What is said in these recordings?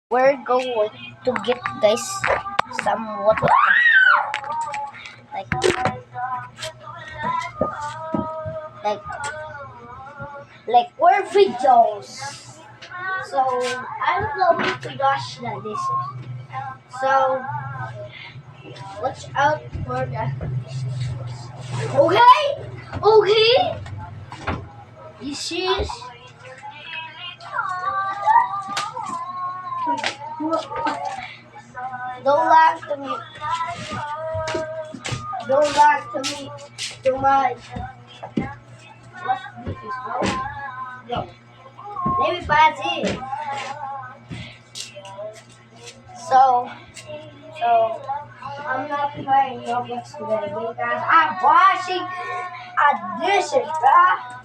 We're going to get guys some water like like we're videos. So I'm going to wash the dishes. So watch out for the dishes. Okay? Okay? This is don't laugh to me. Don't laugh to me too much. What's this? Go. Let me pass it. So I'm not playing Roblox today because I'm washing a dishes, bruh.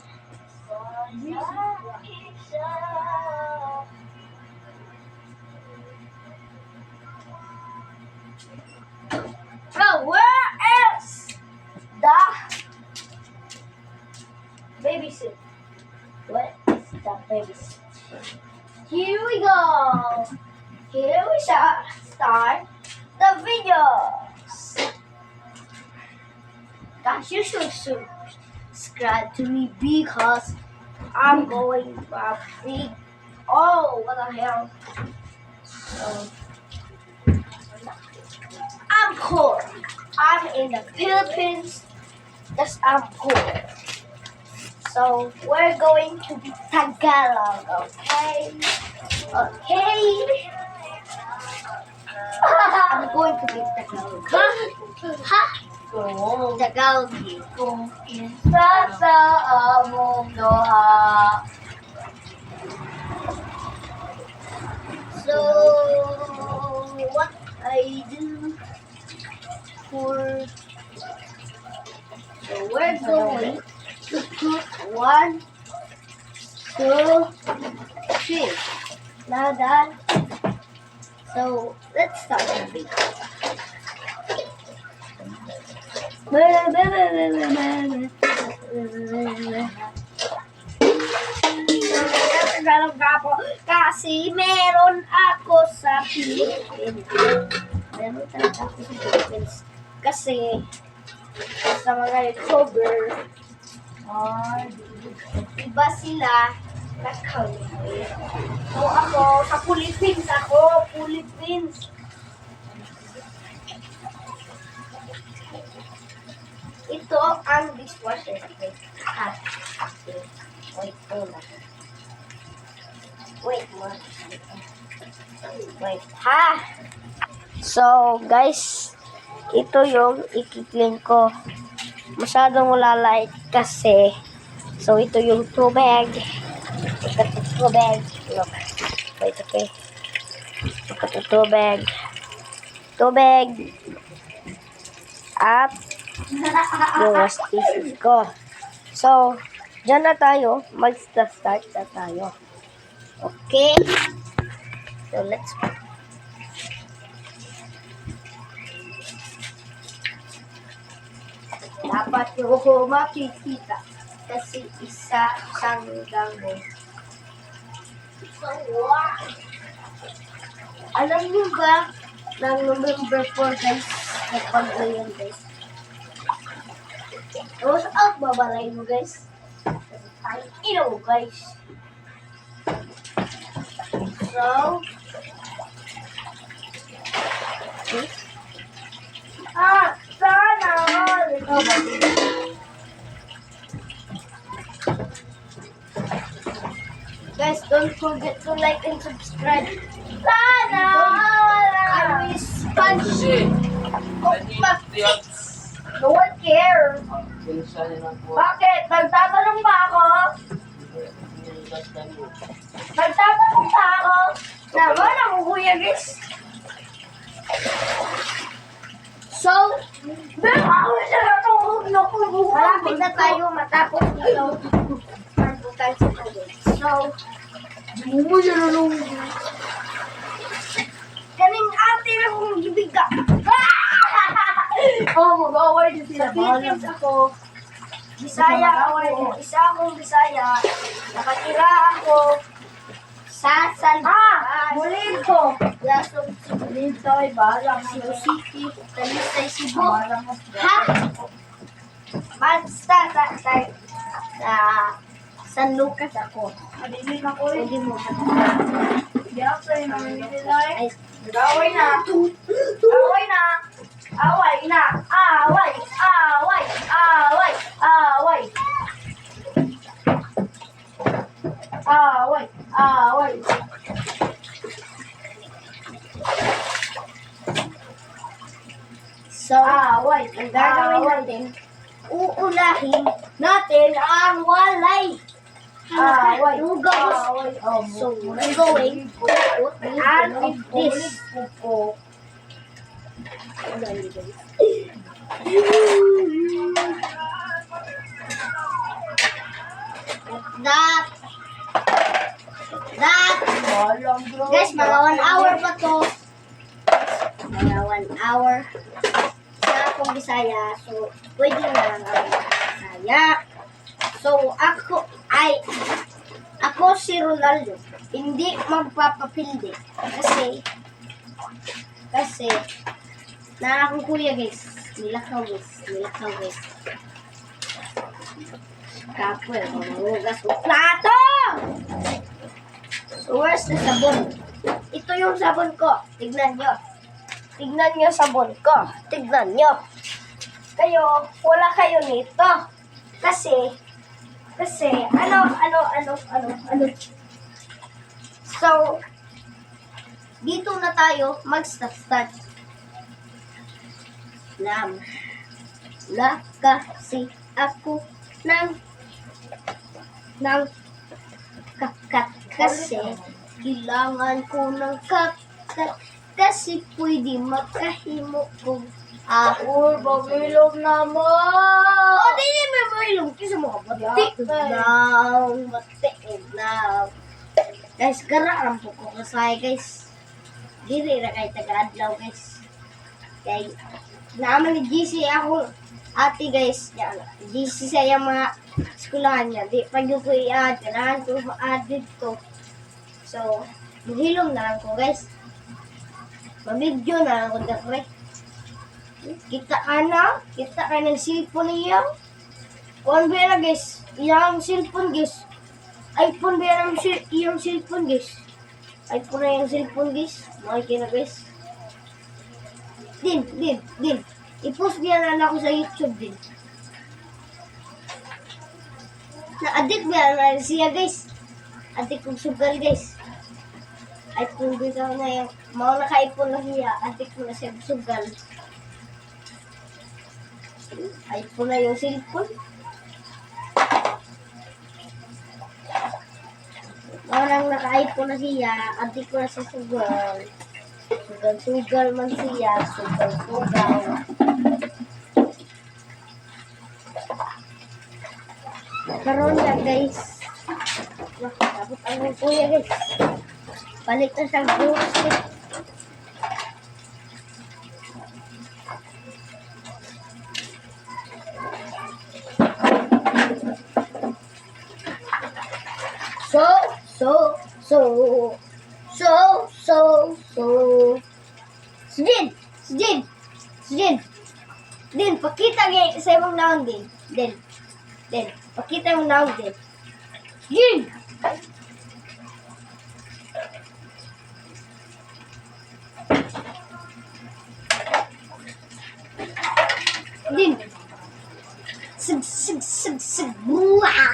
Bro, where is the babysit? What is the babysit? Here we go. Here we shall start the videos. Guys, you should subscribe to me because I'm going to a big. Oh, what the hell? So, I'm cool. I'm in the Philippines. Yes, I'm cool. So we're going to be Tagalog, okay? Okay. I'm going to be Tagalog. Ha? Tagalog. Kung isa sa mundo ha. So what I do for so we're going to cook 1, 2, 3. Now done. So let's start the video. Kasi meron ako sa Philippines. Meron talaga ako sa Philippines. Kasi sa mga YouTuber, iba sila nag-country. So ako, sa Philippines ako, Philippines. Ito ang dishwasher. Wait, ha? So, guys, ito yung i-clean ko. Masyadong lalait kasi. So, ito yung tubig. Ito yung tubig. Look. Wait, okay. Ito yung tubig. Tubig. At yung wash dishes ko. So, dyan na tayo. Mag-start na tayo. Okay? So, let's go. Dapat yung makikita kasi isa siyang gamon. So, wow! Alam niyo ba, ng November 4, guys, nagpag-ayan, guys. Rose out, babalay mo, guys. Ay, ilaw, guys. So, sana all. Ikaw ba? Guys, don't forget to like and subscribe. Sana all. I will sponge you. No one cares. Bakit? Nagtatanong ba ako? Nagtatanong ba ako? Naman, nakukuya, guys. So, malapit na tayo matapos ito. So, kaning ate na kong gibiga. Mag-away din sila. Sa Philippines ako. Bisaya ako. Isa akong Bisaya. Nakatira ako sa San Juan. Mulid ko. Lasong dito ay balang Cebu City. Talisay Cebu. Ha? Basta sa San Lucas ako. Adili na ko eh. Hindi mo. Di ako sa'yo naman nililay. Ay, Away na. Away na. Away na. Away. Away. Away. Away. Away. Away. so, Away. ang gagawin natin, uulahin natin ang walay. Away. Ugos. Away. So, we're going to put and this. That. Guys, mga 1 hour pa to. Mga 1 hour sa akong Bisaya. So, pwede na lang ang Bisaya. So, ako si Ronaldo. Hindi magpapapildi. Kasi, na akong kuya guys. Nilakaw guys. Kapoy, mamugas ko plato! So, where's the sabon? Ito yung sabon ko. Tignan nyo. Tignan nyo sabon ko. Tignan nyo. Kayo, wala kayo nito. Kasi, ano. So, dito na tayo mag-start. Wala kasi ako ng kakat. Kasi, kailangan ko ng kakat. Kasi, pwede makahimo kong Uy, pag-ilog naman. oh, di mo ilong. Kasi mo batik now. Guys, garaan po ko kasay, guys. Dili na kay taga-adlaw, guys. Kay, naman ni GC ako, ate, guys. GC sa yung mga eskulahan niya. Di, pag yung ko i-add, kailangan ko ma-add dito. So, maghilom na lang ko, guys. Mabidyo na lang ko, dapre. Kita ka ng cellphone niya. Kuan ba na guys? Iyang cellphone guys. iPhone ba na iyang cellphone guys? iPhone na yung cellphone guys. Makikita guys. Din. I-post biya na ako sa YouTube din. Na-addict biya na siya guys. Addict kong sugal guys. iPhone ba na yung mga naka-iPhone na siya. Addict ko na siya sugal. iPhone na yung cellphone. Orang naka-iPhone na siya, adik ko na sa sugal. Sugal man siya, sugal. Karoon na guys. Dapat ang kuya guys. Balik na sa bukas. So. Din, pakita sa imong naon din. Din, pakita imong naon din. Din! Din! Sig. Buwaa!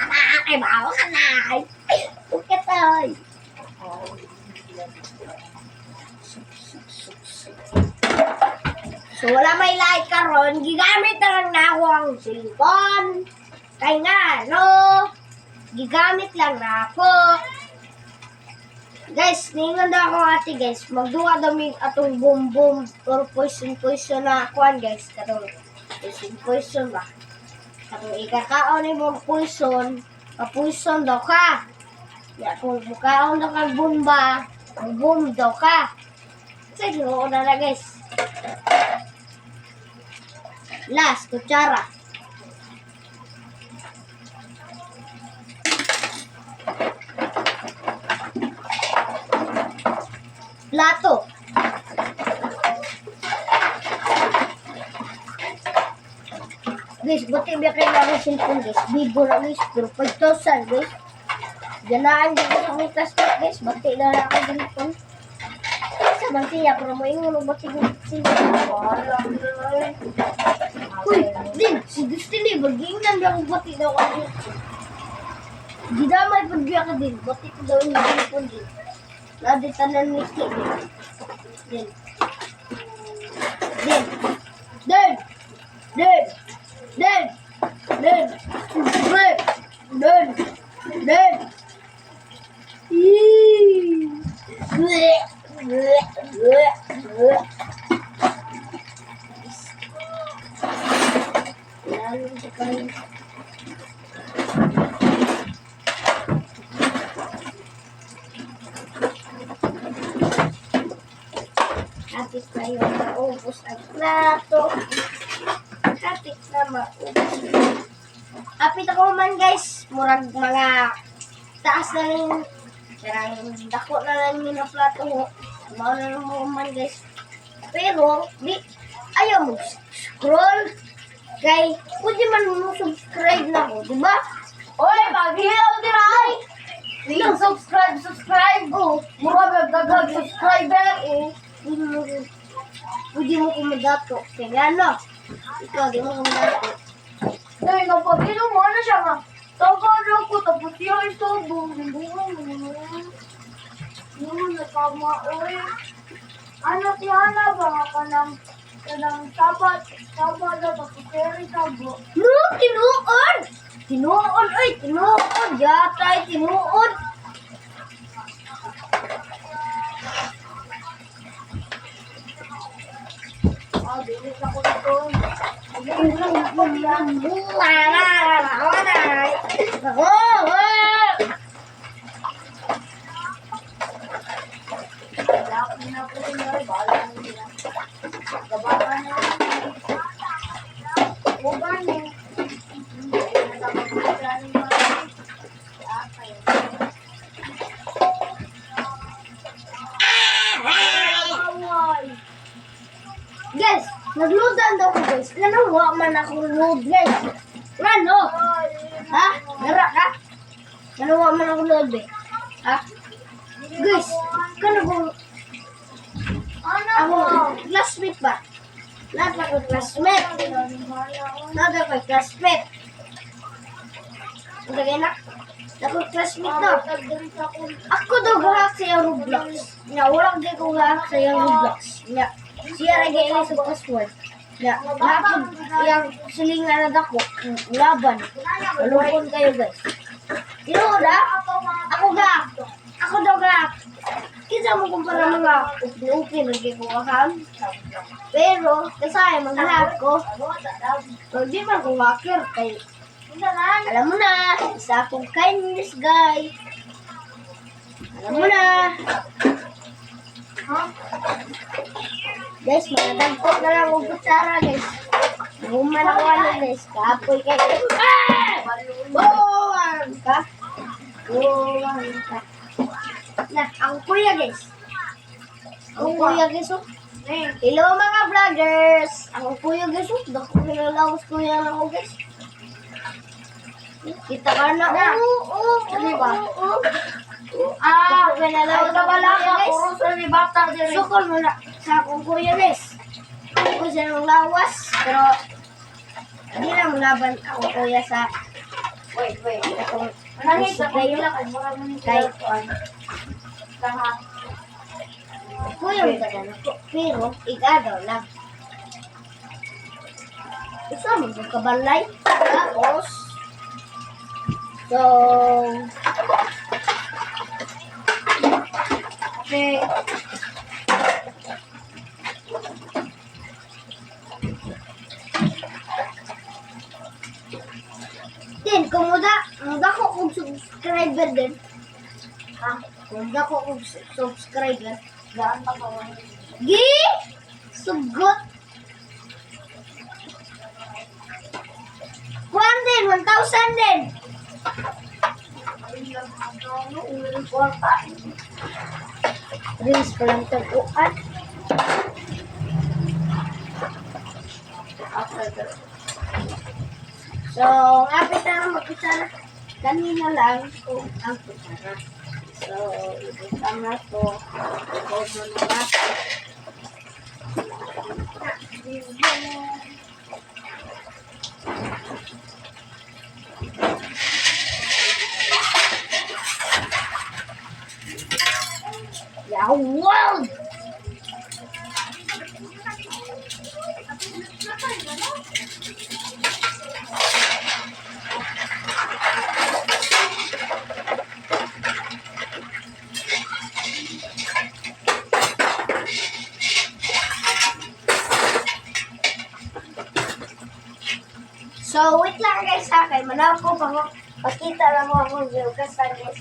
Ay, bawa ka na! Ukat ay! So, wala may like karon, gigamit na lang na ako ang cellphone. Kaya nga, no? Gigamit lang na ako. Guys, ningon daw ako ate guys, magduwa daw may atong boom or poison na akuan guys. Katong poison ba? Katong ikakaon ni mong poison, pa-poison daw ka. Ya, kung bukaon daw kang bomba, boom daw ka. Kasi ginoon na guys. Last, kutsara. plato. Guys, buti ba kailangan cellphone guys? Bigo na guys, pero 5,000 guys. Ganaan din sa akong classmate guys, buti na lang ako cellphone. Sa mansiya, pero mo yung buti ko cellphone. Uy, din, si Dustin eh, bagingnan ba akong buti daw ako. Di damay pagbiya ka din, buti ko daw yung cellphone din. Naditanan ni Kik din. Din. Din. Din. Din. Din. Din. Din. Din. Bleh. Bleh. Bleh. Bleh. Lalo sa kanin. Kapit na yung maubos ang plato. Kapit na maubos. Kapit ako man guys. Murag mga taas na rin. Karang dako na lang yung plato mo. Mao na lang mo man guys. Pero, di, ayaw mo scroll. Kay, pwede man mo subscribe na mo, di ba? Oy, mag-hilaw din ay! Please subscribe! Oo. Mura magdagag subscriber! Pwede mo kumadato. Kaya ano? Ikaw, di mo kumadato. Dahil napagilo mo na siya nga. Tagalog ko, tapos yung isubong. Nakama, oy. Ano tiyana ba nga kanang sabat na tapos keri sabo. No, tinuod! Tinuod, oy, tinuod. Yatay, tinuod. Bilis ako nito. Laki na po nila, bala na nila. Gabakan na. Huwag niyo. Hindi na kapag-isa ni Mami. Okay. Away. Guys, nagloadan daw ko guys. Nanawa man ako load guys. Ano? Ha? Nara ka? Nanawa man ako load eh. Ha? Guys, kano ba? Ano Ako, ba? classmate ba? Lahat ako classmate. Lahat ako classmate. Ang tagay na? Ako classmate na. Ako daw gahak sa yung Roblox. Nga, walang di ko gahak sa yung Roblox. Nga, siya rin gaya sa password. Nga, hapon yung silingan na dako. Laban. Malungkon kayo guys. Tinood ha? Ako gahak. Ako daw gahak. Kita mo kumpara mga upi lagi ko kaham. Pero, kasaya mag-hack ko. Pag di man ko hacker, kay alam mo na, isa akong kindness guy. Alam mo na. Guys, manadagpo na lang ang kutsara guys. Human ako ano guys, kapoy kayo. Buwan ka. Buwan ka. Na, ang kuya guys. Ang kuya guys oh. Hello mga vloggers. Ang kuya guys oh. Dako nilalawas kuya na ako guys. Kita ka na. Ano ba? Ah, Nilalawas ay wala ka, puro sa ni bata din. Sukol mo na sa akong kuya guys. Ako siya ng lawas. Pero, hindi na malaban ako kuya sa Wait. akong Manangit sa kayo. kaya kay mura mo ni Kay Lahat. kuya mo tagal ako. Pero, igagaw lang. Isa mo kabalay. Tapos, so, okay. Din, kumuda ko kung subscriber din. Ha? Kumuda ko kung subscriber. Gaan pa ko. Gi! Sugot! Kuan din, 1,000 din. Ay, lang ang ano, ulo kwarta. Rinse ko lang taguan. Okay. So, kapit na mag-kutsara. Kanina lang kung ang kutsara. So, ibutang na to. Ibutang na natin. Yawon! So, wait lang guys sa akin. Manaw ko pa ko. Pakita lang mo akong giugasan guys.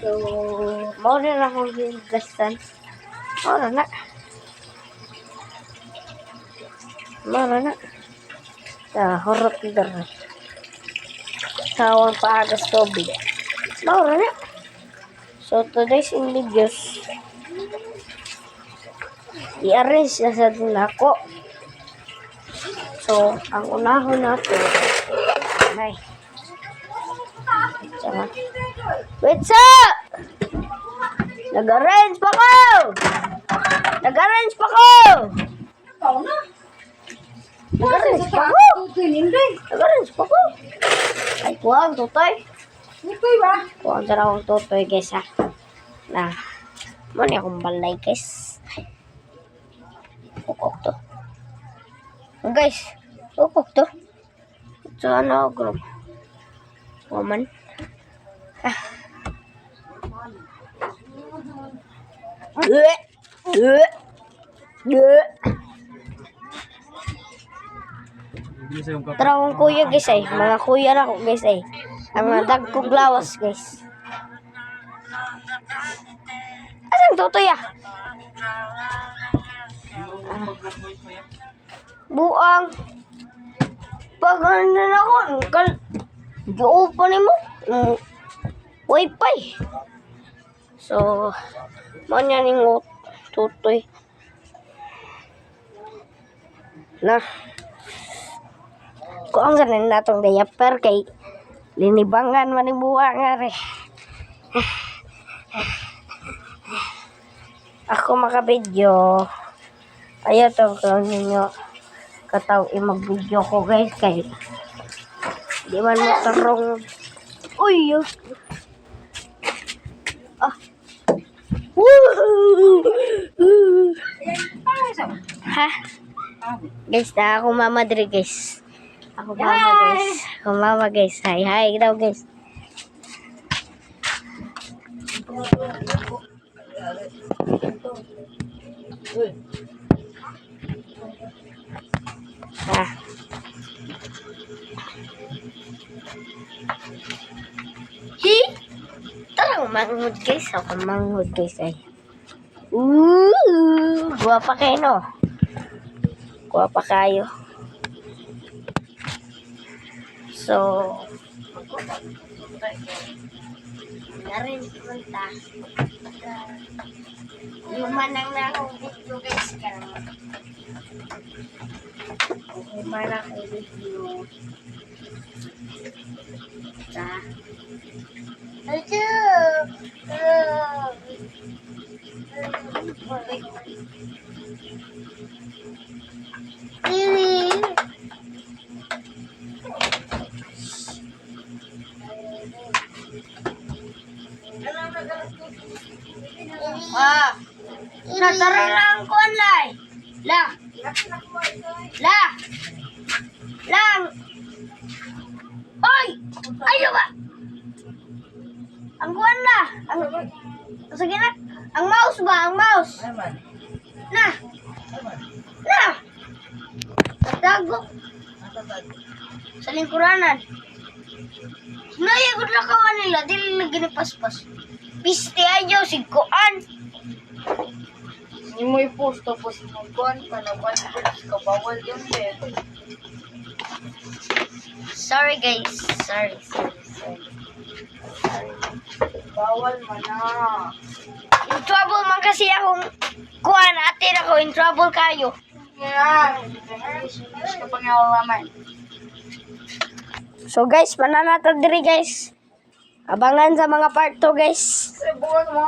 So, mau rin akong giugasan. Mara na. Sa horot na. Sawang paagas tubig. Mara na. So, today's videos. I-arrange na sa din ako. So, ang unahon natin. Ay. Sama. Wait, sir! Nag-arrange pa ko! Nag-arrange pa ko! Ikaw na. Nag-arrange pa ko! Nag-arrange pa ko! Ay, kuwang tutoy. Nikoy ba? Kuwang tara akong tutoy, guys, ha. Na, muna akong balay, guys. Ukok to. Guys, ukok to. So, ano, group? Woman. Tara akong kuya guys ay. Mga kuya na ako guys ay. Ang mga dagkog lawas guys. Asang tutoy ah? Buang. Pag ano na ako. Di-open ni mo. Wi-Fi. So, manya ning tutoy. Nah. Kung ang ganin natong diaper kay linibangan man ni buwa nga re. Ako makabidyo. Ayaw to kung ninyo kataw mag-video ko guys kay di man mo tarong. Uy! Ah! Woo! Ha? Guys, na ako mama dre guys. Ako mama guys. Ako mama guys. Hi, hi daw guys. Ah. Hi! Tara, manghud guys. Ako manghud guys ay. Guwapa kayo no? Guwapa kayo. So, narin punta. Lumanang na akong video guys. Lumanang akong video. Ito! Natara lang ko anlay. Lang. Lang. Oy! Ayo ba? Ang kuwan na. Sige na. Ang mouse ba? Ang mouse. Ay man. Na. Ay man. Na. Nagtago. Natatag. Sa lingkuranan. Sinayagod na kawan nila. Dili na ginipaspas. Piste ayaw. Sigkuan. Hindi mo i-post tapos magkuhan ka na 1 week ka. Bawal yun eh. Sorry guys. Sorry. Bawal man na. In trouble man kasi akong kuhan. Atin ako. In trouble kayo. Yan. English ka pang yawaman. So guys, pananata diri guys. Abangan sa mga part 2 guys. Bukas mo